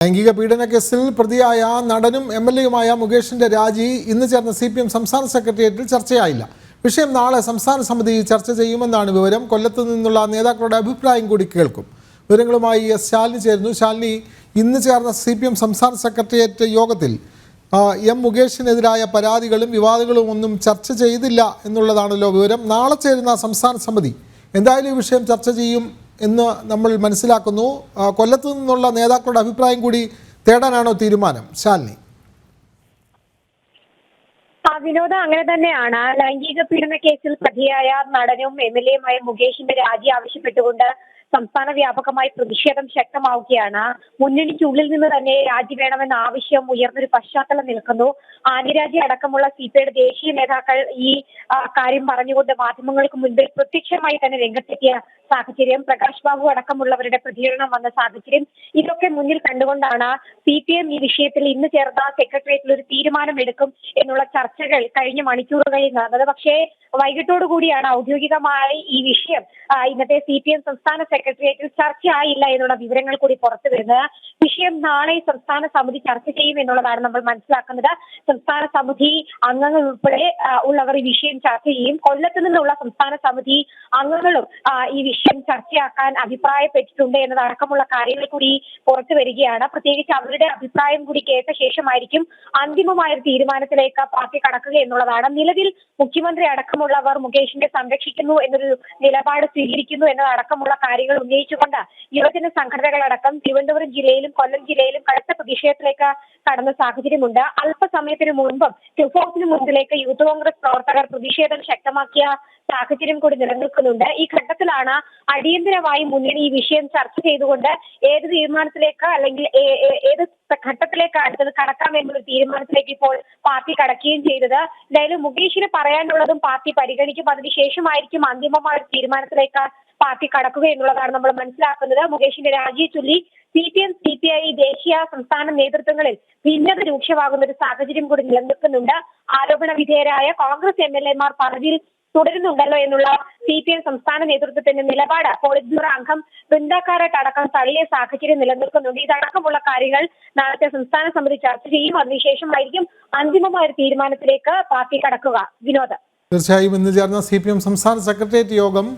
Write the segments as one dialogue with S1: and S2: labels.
S1: ലൈംഗിക പീഡന കേസിൽ പ്രതിയായ നടനും എംഎൽഎയുമായ മുകേഷിന്റെ രാജി ഇന്ന് ചേർന്ന CPM സംസ്ഥാന സെക്രട്ടേറിയറ്റിൽ ചർച്ചയായില്ല. വിഷയം നാളെ സംസ്ഥാന സമിതി ചർച്ച ചെയ്യുമെന്നാണ് വിവരം. കൊല്ലത്ത് നിന്നുള്ള നേതാക്കളുടെ അഭിപ്രായം കൂടി കേൾക്കും. വിവരങ്ങളുമായി ശാലിനി ചേരുന്നു. ശാലിനി, ഇന്ന് ചേർന്ന CPM സംസ്ഥാന സെക്രട്ടേറിയറ്റ് യോഗത്തിൽ മുകേഷിനെതിരായ പരാതികളും വിവാദങ്ങളും ഒന്നും ചർച്ച ചെയ്തില്ല എന്നുള്ളതാണല്ലോ വിവരം. നാളെ ചേരുന്ന സംസ്ഥാന സമിതി എന്തായാലും ഈ വിഷയം ചർച്ച ചെയ്യും എന്ന് നമ്മൾ മനസ്സിലാക്കുന്നു. കൊല്ലത്ത് നിന്നുള്ള നേതാക്കളുടെ അഭിപ്രായം കൂടി തേടാനാണോ തീരുമാനം? ശാലിനി.
S2: വിനോദ, അങ്ങനെ തന്നെയാണ്. ലൈംഗിക പീഡന കേസിൽ പ്രതിയായ നടനും MLA-യുമായ മുകേഷിന്റെ രാജി ആവശ്യപ്പെട്ടുകൊണ്ട് സംസ്ഥാന വ്യാപകമായി പ്രതിഷേധം ശക്തമാവുകയാണ്. മുന്നണിക്കുള്ളിൽ നിന്ന് തന്നെ രാജി വേണമെന്ന ആവശ്യം ഉയർന്നൊരു പശ്ചാത്തലം നിൽക്കുന്നു. ആന്യരാജി അടക്കമുള്ള CPIയുടെ ദേശീയ നേതാക്കൾ ഈ കാര്യം പറഞ്ഞുകൊണ്ട് മാധ്യമങ്ങൾക്ക് മുൻപിൽ പ്രത്യക്ഷമായി തന്നെ രംഗത്തെത്തിയ സാഹചര്യം, പ്രകാശ് ബാബു അടക്കമുള്ളവരുടെ പ്രതികരണം വന്ന സാഹചര്യം, ഇതൊക്കെ മുന്നിൽ കണ്ടുകൊണ്ടാണ് CPM ഈ വിഷയത്തിൽ ഇന്ന് ചേർന്ന സെക്രട്ടേറിയറ്റിൽ ഒരു തീരുമാനം എടുക്കും എന്നുള്ള ചർച്ചകൾ കഴിഞ്ഞ മണിക്കൂറുകളിൽ നടന്നത്. പക്ഷേ വൈകിട്ടോടുകൂടിയാണ് ഔദ്യോഗികമായി ഈ വിഷയം ഇന്നത്തെ CPM സംസ്ഥാന സെക്രട്ടേറിയറ്റിൽ ചർച്ചയായില്ല എന്നുള്ള വിവരങ്ങൾ കൂടി പുറത്തു വരുന്നത്. വിഷയം നാളെ സംസ്ഥാന സമിതി ചർച്ച ചെയ്യും എന്നുള്ളതാണ് നമ്മൾ മനസ്സിലാക്കുന്നത്. സംസ്ഥാന സമിതി അംഗങ്ങൾ ഉൾപ്പെടെ ഉള്ളവർ ഈ വിഷയം ചർച്ച ചെയ്യും. കൊല്ലത്ത് നിന്നുള്ള സംസ്ഥാന സമിതി അംഗങ്ങളും ഈ വിഷയം ചർച്ചയാക്കാൻ അഭിപ്രായപ്പെട്ടിട്ടുണ്ട് എന്നതടക്കമുള്ള കാര്യങ്ങൾ കൂടി പുറത്തു വരികയാണ്. പ്രത്യേകിച്ച് അവരുടെ അഭിപ്രായം കൂടി കേട്ട ശേഷമായിരിക്കും അന്തിമമായ ഒരു തീരുമാനത്തിലേക്ക് പാർട്ടി കടക്കുക എന്നുള്ളതാണ്. നിലവിൽ മുഖ്യമന്ത്രി അടക്കമുള്ളവർ മുകേഷിനെ സംരക്ഷിക്കുന്നു എന്നൊരു നിലപാട് സ്വീകരിക്കുന്നു എന്നതടക്കമുള്ള കാര്യങ്ങൾ ഉന്നയിച്ചുകൊണ്ട് യുവജന സംഘടനകളടക്കം തിരുവനന്തപുരം ജില്ലയിലും കൊല്ലം ജില്ലയിലും കടുത്ത പ്രതിഷേധത്തിലേക്ക് കടന്ന സാഹചര്യമുണ്ട്. അല്പസമയത്തിന് മുൻപും ക്ലിഫ് ഹൗസിന് മുൻപിലേക്ക് യൂത്ത് കോൺഗ്രസ് പ്രവർത്തകർ പ്രതിഷേധം ശക്തമാക്കിയ സാഹചര്യം കൂടി നിലനിൽക്കുന്നുണ്ട്. ഈ ഘട്ടത്തിലാണ് അടിയന്തരമായി മുന്നണി ഈ വിഷയം ചർച്ച ചെയ്തുകൊണ്ട് ഏത് തീരുമാനത്തിലേക്ക് അല്ലെങ്കിൽ ഏത് ഘട്ടത്തിലേക്ക് അടുത്തത് കടക്കാം എന്നൊരു തീരുമാനത്തിലേക്ക് ഇപ്പോൾ പാർട്ടി കടക്കുകയും ചെയ്തത്. എന്തായാലും മുകേഷിന് പറയാനുള്ളതും പാർട്ടി പരിഗണിക്കും. അതിനുശേഷമായിരിക്കും അന്തിമമായ തീരുമാനത്തിലേക്ക് പാർട്ടി കടക്കുക എന്നുള്ളതാണ് നമ്മൾ മനസ്സിലാക്കുന്നത്. മുകേഷിന്റെ രാജിയെ ചൊല്ലി CPM CPI ദേശീയ സംസ്ഥാന നേതൃത്വങ്ങളിൽ ഭിന്നത രൂക്ഷമാകുന്ന ഒരു സാഹചര്യം കൂടി നിലനിൽക്കുന്നുണ്ട്. ആരോപണ വിധേയരായ കോൺഗ്രസ് MLA-മാർ പദവിയിൽ തുടരുന്നുണ്ടല്ലോ എന്നുള്ള CPM സംസ്ഥാന നേതൃത്വത്തിന്റെ നിലപാട് പോളിറ്റ് ബ്യൂറോ അംഗം ബൃന്ദാകാരാട്ട് അടക്കം തള്ളിയ സാഹചര്യം നിലനിൽക്കുന്നുണ്ട്. ഇതടക്കമുള്ള കാര്യങ്ങൾ നാളത്തെ സംസ്ഥാന സമിതി ചർച്ച ചെയ്യും. അതിനുശേഷമായിരിക്കും അന്തിമമായ ഒരു തീരുമാനത്തിലേക്ക് പാർട്ടി കടക്കുക. വിനോദ്.
S1: തീർച്ചയായും ഇന്ന് ചേർന്ന CPM സംസ്ഥാന സെക്രട്ടേറിയറ്റ് യോഗം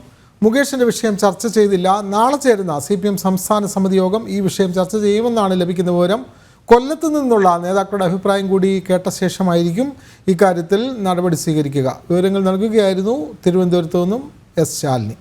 S1: മുകേഷിന്റെ വിഷയം ചർച്ച ചെയ്തില്ല. നാളെ ചേരുന്ന CPM സംസ്ഥാന സമിതി യോഗം ഈ വിഷയം ചർച്ച ചെയ്യുമെന്നാണ് ലഭിക്കുന്ന വിവരം. കൊല്ലത്ത് നിന്നുള്ള നേതാക്കളുടെ അഭിപ്രായം കൂടി കേട്ട ശേഷമായിരിക്കും ഇക്കാര്യത്തിൽ നടപടി സ്വീകരിക്കുക. വിവരങ്ങൾ നൽകുകയായിരുന്നു തിരുവനന്തപുരത്തു നിന്നും ശാലിനി.